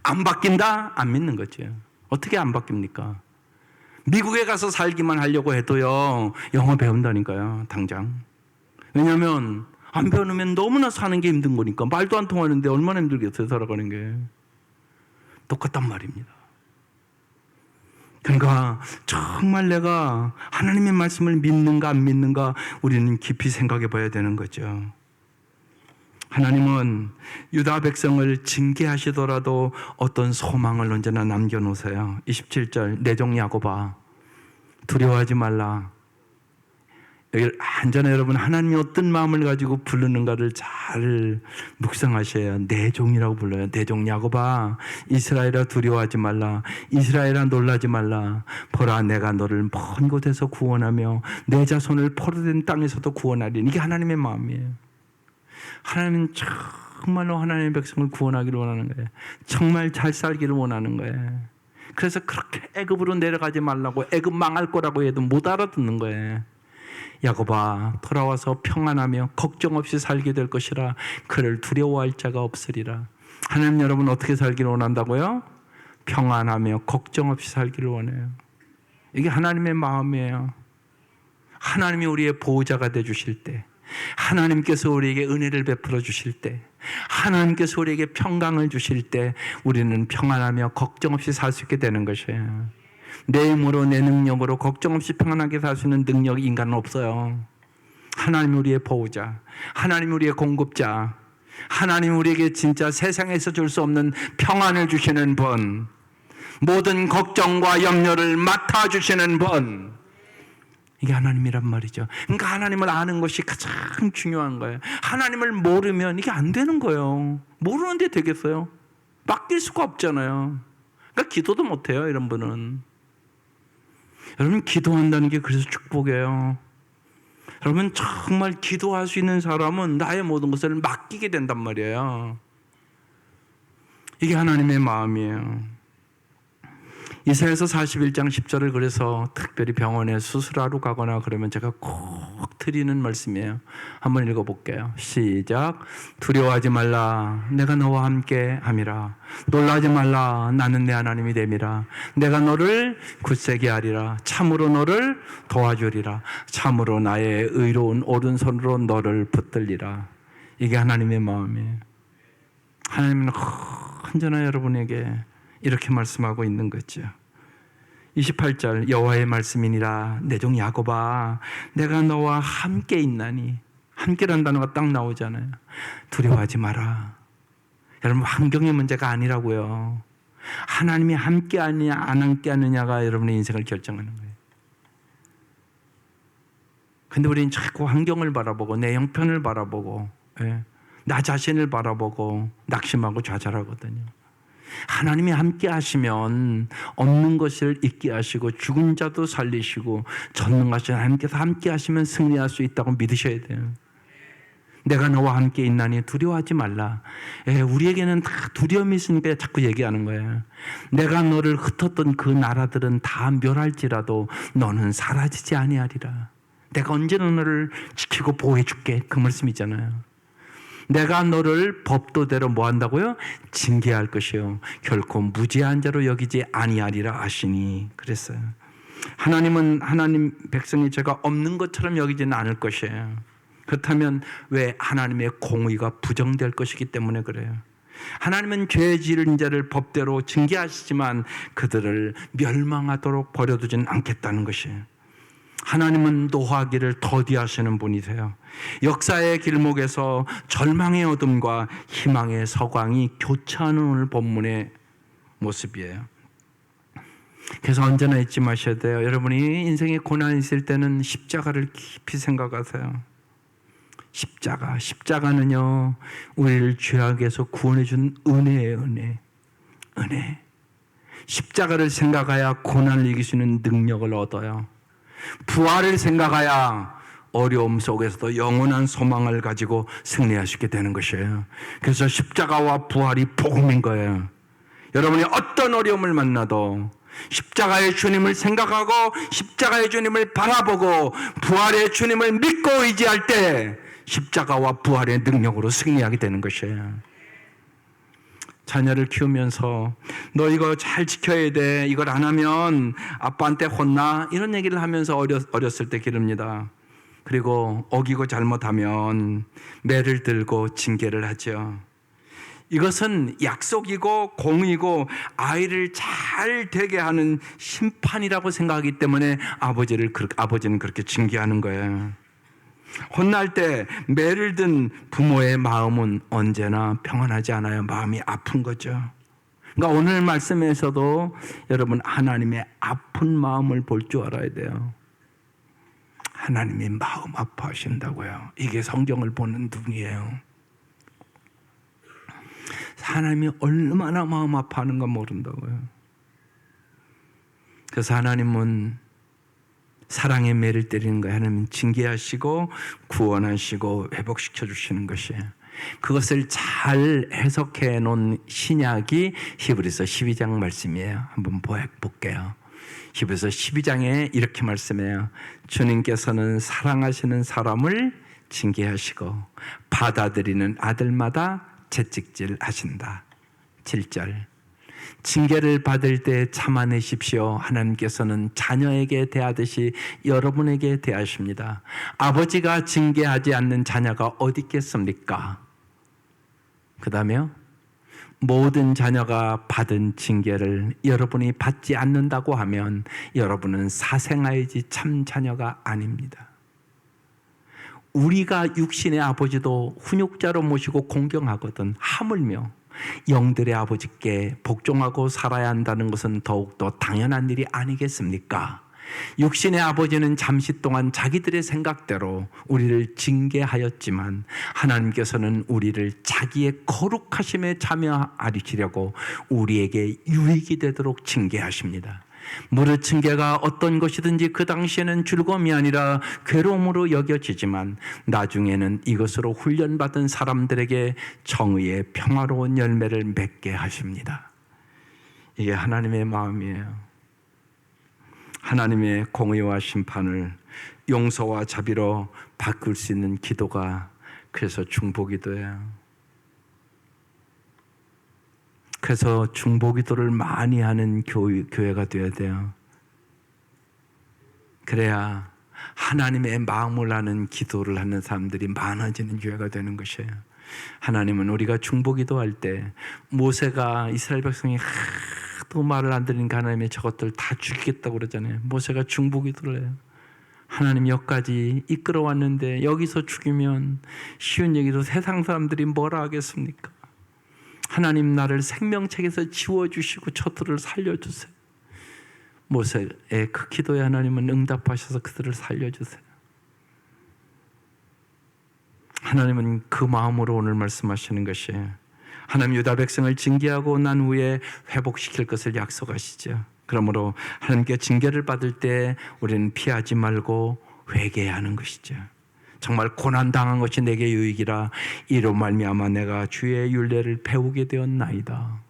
안 바뀐다? 안 믿는 거죠. 어떻게 안 바뀝니까? 미국에 가서 살기만 하려고 해도요, 영어 배운다니까요, 당장. 왜냐하면 안 배우면 너무나 사는 게 힘든 거니까. 말도 안 통하는데 얼마나 힘들겠어요, 살아가는 게. 똑같단 말입니다. 그러니까 정말 내가 하나님의 말씀을 믿는가 안 믿는가 우리는 깊이 생각해 봐야 되는 거죠. 하나님은 유다 백성을 징계하시더라도 어떤 소망을 언제나 남겨놓으세요. 27절 내 종 야곱아 두려워하지 말라. 여기 한전에 여러분 하나님이 어떤 마음을 가지고 부르는가를 잘 묵상하셔야 내 종이라고 불러요. 내 종 야곱아 이스라엘아 두려워하지 말라. 이스라엘아 놀라지 말라. 보라 내가 너를 먼 곳에서 구원하며 내 자손을 포로된 땅에서도 구원하리니. 이게 하나님의 마음이에요. 하나님은 정말로 하나님의 백성을 구원하기를 원하는 거예요. 정말 잘 살기를 원하는 거예요. 그래서 그렇게 애굽으로 내려가지 말라고 애굽 망할 거라고 해도 못 알아듣는 거예요. 야곱아 돌아와서 평안하며 걱정 없이 살게 될 것이라. 그를 두려워할 자가 없으리라. 하나님 여러분 어떻게 살기를 원한다고요? 평안하며 걱정 없이 살기를 원해요. 이게 하나님의 마음이에요. 하나님이 우리의 보호자가 되어주실 때, 하나님께서 우리에게 은혜를 베풀어 주실 때, 하나님께서 우리에게 평강을 주실 때 우리는 평안하며 걱정 없이 살 수 있게 되는 것이에요. 내 힘으로 내 능력으로 걱정 없이 평안하게 살 수 있는 능력이 인간은 없어요. 하나님 우리의 보호자, 하나님 우리의 공급자, 하나님 우리에게 진짜 세상에서 줄 수 없는 평안을 주시는 분, 모든 걱정과 염려를 맡아주시는 분, 이게 하나님이란 말이죠. 그러니까 하나님을 아는 것이 가장 중요한 거예요. 하나님을 모르면 이게 안 되는 거예요. 모르는데 되겠어요? 맡길 수가 없잖아요. 그러니까 기도도 못해요, 이런 분은. 여러분 기도한다는 게 그래서 축복이에요. 여러분 정말 기도할 수 있는 사람은 나의 모든 것을 맡기게 된단 말이에요. 이게 하나님의 마음이에요. 이사야서 41장 10절을 그래서 특별히 병원에 수술하러 가거나 그러면 제가 꼭 드리는 말씀이에요. 한번 읽어볼게요. 시작. 두려워하지 말라. 내가 너와 함께 함이라. 놀라지 말라. 나는 내 하나님이 됨이라. 내가 너를 굳세게 하리라. 참으로 너를 도와주리라. 참으로 나의 의로운 오른손으로 너를 붙들리라. 이게 하나님의 마음이에요. 하나님은 언제나 여러분에게 이렇게 말씀하고 있는 거죠. 28절 여호와의 말씀이니라. 내 종 야곱아 내가 너와 함께 있나니. 함께라는 단어가 딱 나오잖아요. 두려워하지 마라. 여러분 환경의 문제가 아니라고요. 하나님이 함께 하느냐 안 함께 하느냐가 여러분의 인생을 결정하는 거예요. 근데 우리는 자꾸 환경을 바라보고 내 형편을 바라보고 나 자신을 바라보고 낙심하고 좌절하거든요. 하나님이 함께 하시면 없는 것을 있게 하시고 죽은 자도 살리시고 전능하신 하나님께서 함께 하시면 승리할 수 있다고 믿으셔야 돼요. 내가 너와 함께 있나니 두려워하지 말라. 우리에게는 다 두려움이 있으니까 자꾸 얘기하는 거예요. 내가 너를 흩었던 그 나라들은 다 멸할지라도 너는 사라지지 아니하리라. 내가 언제나 너를 지키고 보호해 줄게. 그 말씀이잖아요. 내가 너를 법도대로 뭐 한다고요? 징계할 것이요 결코 무죄한 자로 여기지 아니하리라 하시니. 그랬어요. 하나님은 하나님 백성이 죄가 없는 것처럼 여기지는 않을 것이에요. 그렇다면 왜 하나님의 공의가 부정될 것이기 때문에 그래요. 하나님은 죄 지은 자를 법대로 징계하시지만 그들을 멸망하도록 버려두지는 않겠다는 것이에요. 하나님은 노하기를 더디하시는 분이세요. 역사의 길목에서 절망의 어둠과 희망의 서광이 교차하는 오늘 본문의 모습이에요. 그래서 언제나 잊지 마셔야 돼요. 여러분이 인생에 고난이 있을 때는 십자가를 깊이 생각하세요. 십자가는요, 우리를 죄악에서 구원해 준 은혜예요. 은혜. 십자가를 생각하여 고난을 이길 수 있는 능력을 얻어요. 부활을 생각하여 어려움 속에서도 영원한 소망을 가지고 승리할 수 있게 되는 것이에요. 그래서 십자가와 부활이 복음인 거예요. 여러분이 어떤 어려움을 만나도 십자가의 주님을 생각하고 십자가의 주님을 바라보고 부활의 주님을 믿고 의지할 때 십자가와 부활의 능력으로 승리하게 되는 것이에요. 자녀를 키우면서 너 이거 잘 지켜야 돼, 이걸 안 하면 아빠한테 혼나, 이런 얘기를 하면서 어렸을 때 기릅니다. 그리고 어기고 잘못하면 매를 들고 징계를 하죠. 이것은 약속이고 공의고 아이를 잘 되게 하는 심판이라고 생각하기 때문에 아버지는 그렇게 징계하는 거예요. 혼날 때 매를 든 부모의 마음은 언제나 평안하지 않아요. 마음이 아픈 거죠. 그러니까 오늘 말씀에서도 여러분 하나님의 아픈 마음을 볼 줄 알아야 돼요. 하나님이 마음 아파하신다고요. 이게 성경을 보는 눈이에요. 하나님이 얼마나 마음 아파하는가 모른다고요. 그래서 하나님은 사랑의 매를 때리는 거예요. 하나님은 징계하시고 구원하시고 회복시켜 주시는 것이에요. 그것을 잘 해석해 놓은 신약이 히브리서 12장 말씀이에요. 한번 볼게요. 히브리서 12장에 이렇게 말씀해요. 주님께서는 사랑하시는 사람을 징계하시고 받아들이는 아들마다 채찍질 하신다. 7절. 징계를 받을 때 참아내십시오. 하나님께서는 자녀에게 대하듯이 여러분에게 대하십니다. 아버지가 징계하지 않는 자녀가 어디 있겠습니까? 그 다음에요. 모든 자녀가 받은 징계를 여러분이 받지 않는다고 하면 여러분은 사생아이지 참 자녀가 아닙니다. 우리가 육신의 아버지도 훈육자로 모시고 공경하거든. 하물며 영들의 아버지께 복종하고 살아야 한다는 것은 더욱더 당연한 일이 아니겠습니까? 육신의 아버지는 잠시 동안 자기들의 생각대로 우리를 징계하였지만 하나님께서는 우리를 자기의 거룩하심에 참여하시려고 우리에게 유익이 되도록 징계하십니다. 무릇 징계가 어떤 것이든지 그 당시에는 즐거움이 아니라 괴로움으로 여겨지지만 나중에는 이것으로 훈련받은 사람들에게 정의의 평화로운 열매를 맺게 하십니다. 이게 하나님의 마음이에요. 하나님의 공의와 심판을 용서와 자비로 바꿀 수 있는 기도가 그래서 중보기도예요. 그래서 중보기도를 많이 하는 교회가 되어야 돼요. 그래야 하나님의 마음을 아는 기도를 하는 사람들이 많아지는 교회가 되는 것이에요. 하나님은 우리가 중보기도할 때 모세가 이스라엘 백성이 하도 말을 안 들으니까 하나님이 저것들 다 죽이겠다고 그러잖아요. 모세가 중보기도를 해요. 하나님 여기까지 이끌어왔는데 여기서 죽이면 쉬운 얘기도 세상 사람들이 뭐라 하겠습니까? 하나님 나를 생명책에서 지워주시고 저들을 살려주세요. 모세의 그 기도에 하나님은 응답하셔서 그들을 살려주세요. 하나님은 그 마음으로 오늘 말씀하시는 것이에요. 하나님 유다 백성을 징계하고 난 후에 회복시킬 것을 약속하시죠. 그러므로 하나님께 징계를 받을 때 우리는 피하지 말고 회개해야 하는 것이죠. 정말 고난당한 것이 내게 유익이라 이로 말미암아 내가 주의 율례를 배우게 되었나이다.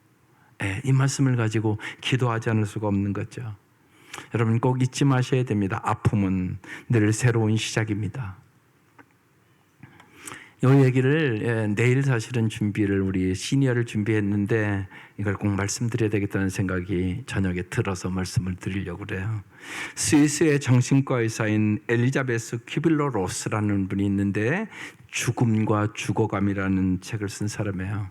이 말씀을 가지고 기도하지 않을 수가 없는 거죠. 여러분 꼭 잊지 마셔야 됩니다. 아픔은 늘 새로운 시작입니다. 이 얘기를 내일 사실은 준비를 우리 시니어를 준비했는데 이걸 꼭 말씀드려야 되겠다는 생각이 저녁에 들어서 말씀을 드리려고 그래요. 스위스의 정신과 의사인 엘리자베스 퀴빌러 로스라는 분이 있는데 죽음과 죽어감이라는 책을 쓴 사람이에요.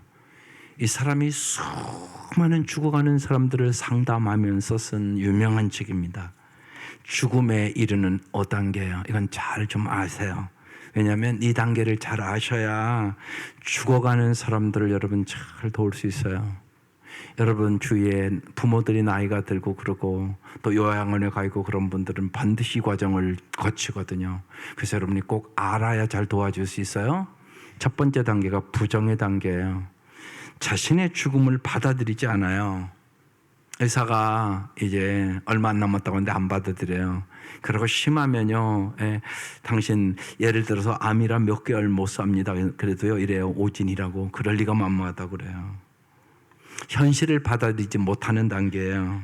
이 사람이 수많은 죽어가는 사람들을 상담하면서 쓴 유명한 책입니다. 죽음에 이르는 5단계예요. 이건 잘 좀 아세요. 왜냐하면 이 단계를 잘 아셔야 죽어가는 사람들을 여러분 잘 도울 수 있어요. 여러분 주위에 부모들이 나이가 들고 그러고 또 요양원에 가 있고 그런 분들은 반드시 이 과정을 거치거든요. 그래서 여러분이 꼭 알아야 잘 도와줄 수 있어요. 첫 번째 단계가 부정의 단계예요. 자신의 죽음을 받아들이지 않아요. 의사가 이제 얼마 안 남았다고 하는데 안 받아들여요. 그리고 심하면요, 당신 예를 들어서 암이라 몇 개월 못 삽니다. 그래도요 이래요. 오진이라고. 그럴 리가 만무하다고 그래요. 현실을 받아들이지 못하는 단계예요.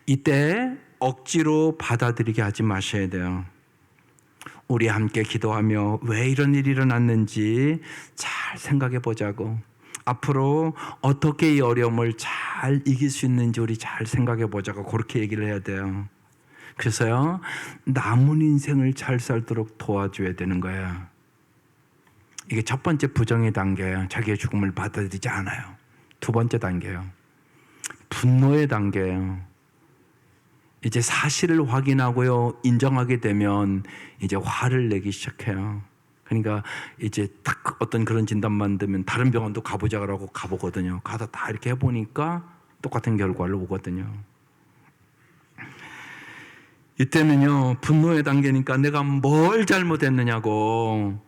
이때 억지로 받아들이게 하지 마셔야 돼요. 우리 함께 기도하며 왜 이런 일이 일어났는지 잘 생각해 보자고. 앞으로 어떻게 이 어려움을 잘 이길 수 있는지 우리 잘 생각해 보자고 그렇게 얘기를 해야 돼요. 그래서요 남은 인생을 잘 살도록 도와줘야 되는 거예요. 이게 첫 번째 부정의 단계예요. 자기의 죽음을 받아들이지 않아요. 두 번째 단계예요. 분노의 단계예요. 이제 사실을 확인하고요 인정하게 되면 이제 화를 내기 시작해요. 그러니까 이제 딱 어떤 그런 진단만 되면 다른 병원도 가보자고 가보거든요. 가서 다 이렇게 해보니까 똑같은 결과를 오거든요. 이때는요 분노의 단계니까 내가 뭘 잘못했느냐고,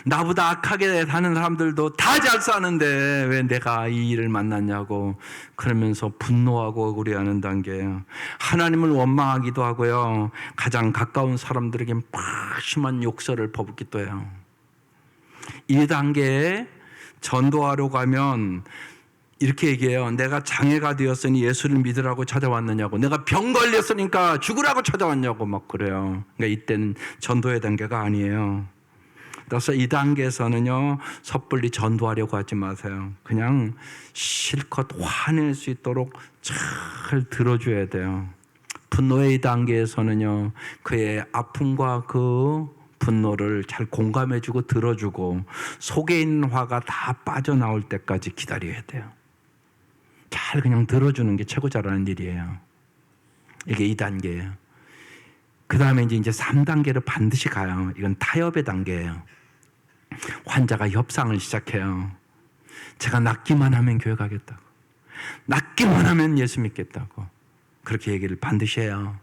나보다 악하게 사는 사람들도 다 잘 사는데 왜 내가 이 일을 만났냐고 그러면서 분노하고 억울해하는 단계예요. 하나님을 원망하기도 하고요 가장 가까운 사람들에게 막 심한 욕설을 퍼붓기도 해요. 이 단계에 전도하러 가면 이렇게 얘기해요. 내가 장애가 되었으니 예수를 믿으라고 찾아왔느냐고, 내가 병 걸렸으니까 죽으라고 찾아왔냐고 막 그래요. 그러니까 이때는 전도의 단계가 아니에요. 그래서 이 단계에서는요 섣불리 전도하려고 하지 마세요. 그냥 실컷 화낼 수 있도록 잘 들어줘야 돼요. 분노의 이 단계에서는요 그의 아픔과 그 분노를 잘 공감해주고 들어주고 속에 있는 화가 다 빠져나올 때까지 기다려야 돼요. 잘 그냥 들어주는 게 최고 잘하는 일이에요. 이게 2단계예요. 그 다음에 이제 3단계로 반드시 가요. 이건 타협의 단계예요. 환자가 협상을 시작해요. 제가 낫기만 하면 교회 가겠다고, 낫기만 하면 예수 믿겠다고 그렇게 얘기를 반드시 해요.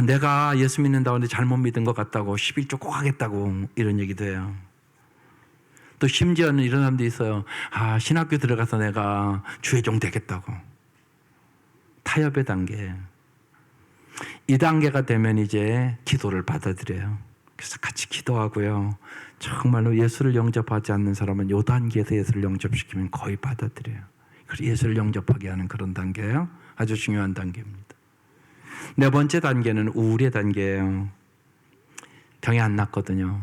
내가 예수 믿는다고 하는데 잘못 믿은 것 같다고 11조 꼭 하겠다고 이런 얘기도 해요. 또 심지어는 이런 사람도 있어요. 신학교 들어가서 내가 주회종 되겠다고. 타협의 단계. 이 단계가 되면 이제 기도를 받아들여요. 그래서 같이 기도하고요. 정말로 예수를 영접하지 않는 사람은 이 단계에서 예수를 영접시키면 거의 받아들여요. 그래서 예수를 영접하게 하는 그런 단계예요. 아주 중요한 단계입니다. 네 번째 단계는 우울의 단계예요. 병이 안 낫거든요.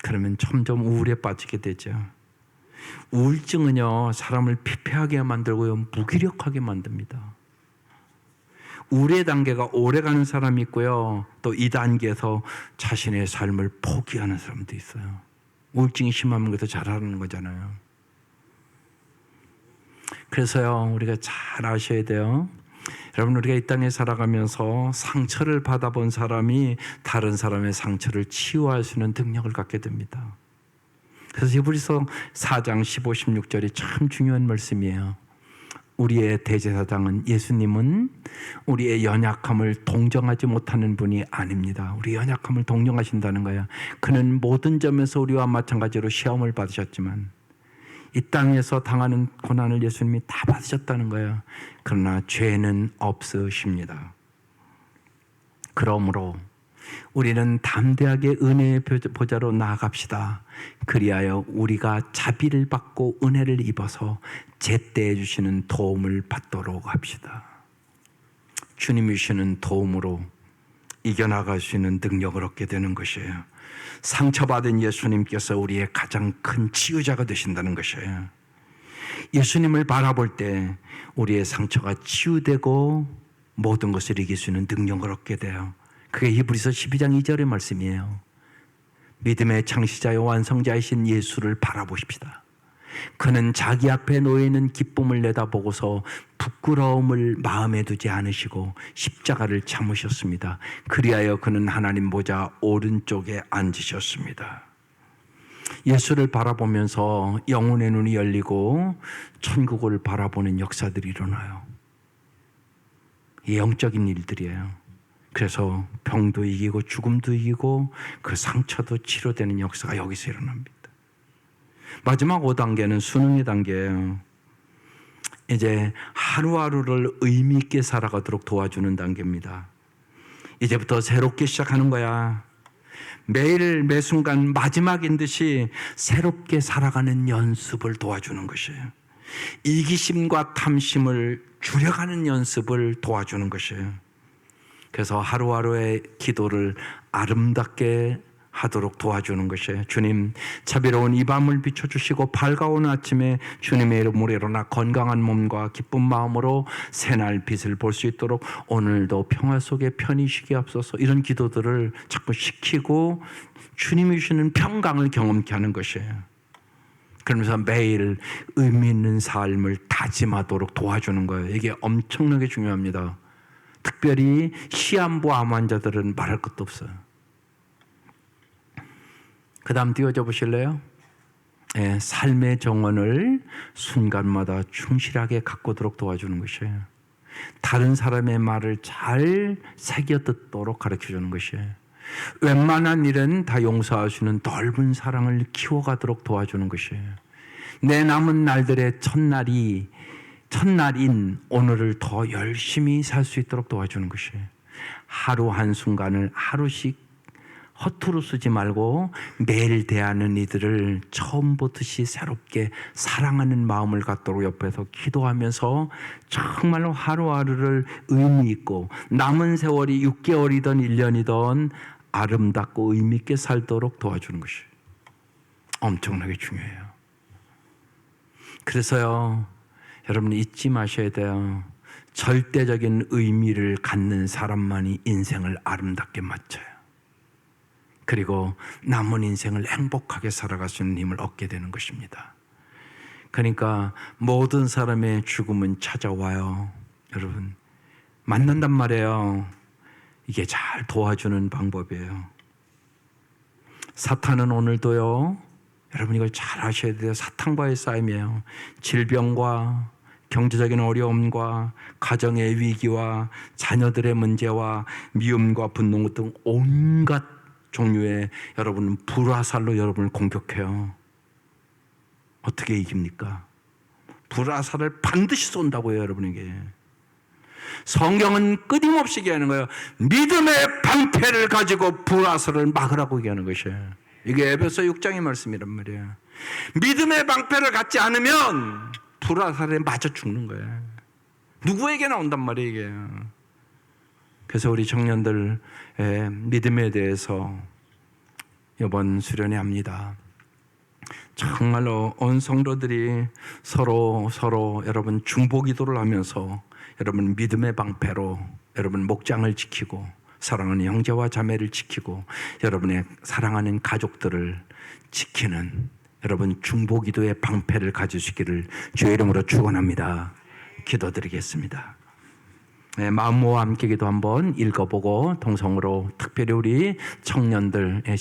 그러면 점점 우울에 빠지게 되죠. 우울증은요 사람을 피폐하게 만들고요 무기력하게 만듭니다. 우울의 단계가 오래가는 사람이 있고요 또 이 단계에서 자신의 삶을 포기하는 사람도 있어요. 우울증이 심하면 그래서 잘하는 거잖아요. 그래서요 우리가 잘 아셔야 돼요. 여러분 우리가 이 땅에 살아가면서 상처를 받아본 사람이 다른 사람의 상처를 치유할 수 있는 능력을 갖게 됩니다. 그래서 히브리서 4장 15, 16절이 참 중요한 말씀이에요. 우리의 대제사장은 예수님은 우리의 연약함을 동정하지 못하는 분이 아닙니다. 우리 연약함을 동정하신다는 거예요. 그는 모든 점에서 우리와 마찬가지로 시험을 받으셨지만 이 땅에서 당하는 고난을 예수님이 다 받으셨다는 거예요. 그러나 죄는 없으십니다. 그러므로 우리는 담대하게 은혜의 보좌로 나아갑시다. 그리하여 우리가 자비를 받고 은혜를 입어서 제때해 주시는 도움을 받도록 합시다. 주님이 주시는 도움으로 이겨나갈 수 있는 능력을 얻게 되는 것이에요. 상처받은 예수님께서 우리의 가장 큰 치유자가 되신다는 것이에요. 예수님을 바라볼 때 우리의 상처가 치유되고 모든 것을 이길 수 있는 능력을 얻게 돼요. 그게 히브리서 12장 2절의 말씀이에요. 믿음의 창시자요 완성자이신 예수를 바라보십시다. 그는 자기 앞에 놓여있는 기쁨을 내다보고서 부끄러움을 마음에 두지 않으시고 십자가를 참으셨습니다. 그리하여 그는 하나님 보좌 오른쪽에 앉으셨습니다. 예수를 바라보면서 영혼의 눈이 열리고 천국을 바라보는 역사들이 일어나요. 영적인 일들이에요. 그래서 병도 이기고 죽음도 이기고 그 상처도 치료되는 역사가 여기서 일어납니다. 마지막 5단계는 수능의 단계예요. 이제 하루하루를 의미 있게 살아가도록 도와주는 단계입니다. 이제부터 새롭게 시작하는 거야. 매일 매 순간 마지막인 듯이 새롭게 살아가는 연습을 도와주는 것이에요. 이기심과 탐심을 줄여가는 연습을 도와주는 것이에요. 그래서 하루하루의 기도를 아름답게 하도록 도와주는 것이에요. 주님, 자비로운 이 밤을 비춰주시고 밝아오는 아침에 주님의 이름으로 일어나 건강한 몸과 기쁜 마음으로 새날 빛을 볼 수 있도록 오늘도 평화 속에 편히 쉬게 앞서서 이런 기도들을 자꾸 시키고 주님이 주시는 평강을 경험케 하는 것이에요. 그러면서 매일 의미 있는 삶을 다짐하도록 도와주는 거예요. 이게 엄청나게 중요합니다. 특별히 시한부 암 환자들은 말할 것도 없어요. 그 다음 띄워줘 보실래요? 예, 삶의 정원을 순간마다 충실하게 가꾸도록 도와주는 것이에요. 다른 사람의 말을 잘 새겨 듣도록 가르쳐주는 것이에요. 웬만한 일은 다 용서하시는 넓은 사랑을 키워가도록 도와주는 것이에요. 내 남은 날들의 첫날인 오늘을 더 열심히 살 수 있도록 도와주는 것이에요. 하루 한순간을 하루씩 허투루 쓰지 말고 매일 대하는 이들을 처음 보듯이 새롭게 사랑하는 마음을 갖도록 옆에서 기도하면서 정말로 하루하루를 의미 있고 남은 세월이 6개월이든 1년이든 아름답고 의미 있게 살도록 도와주는 것이 엄청나게 중요해요. 그래서요, 여러분 잊지 마셔야 돼요. 절대적인 의미를 갖는 사람만이 인생을 아름답게 마쳐요. 그리고 남은 인생을 행복하게 살아갈 수 있는 힘을 얻게 되는 것입니다. 그러니까 모든 사람의 죽음은 찾아와요. 여러분, 만난단 말이에요. 이게 잘 도와주는 방법이에요. 사탄은 오늘도요, 여러분 이걸 잘 아셔야 돼요. 사탄과의 싸움이에요. 질병과 경제적인 어려움과 가정의 위기와 자녀들의 문제와 미움과 분노 등 온갖 종류의 여러분은 불화살로 여러분을 공격해요. 어떻게 이깁니까? 불화살을 반드시 쏜다고요, 여러분에게. 성경은 끊임없이 얘기하는 거예요. 믿음의 방패를 가지고 불화살을 막으라고 얘기하는 것이에요. 이게 에베소 6장의 말씀이란 말이에요. 믿음의 방패를 갖지 않으면 불화살에 맞아 죽는 거예요. 누구에게나 온단 말이에요, 이게. 그래서 우리 청년들의 믿음에 대해서 이번 수련회 합니다. 정말로 온 성도들이 서로 여러분 중보기도를 하면서 여러분 믿음의 방패로 여러분 목장을 지키고 사랑하는 형제와 자매를 지키고 여러분의 사랑하는 가족들을 지키는 여러분 중보기도의 방패를 가지시기를 주의 이름으로 축원합니다. 기도드리겠습니다. 네, 마음모와 함께 기도 한번 읽어보고 동성으로 특별히 우리 청년들의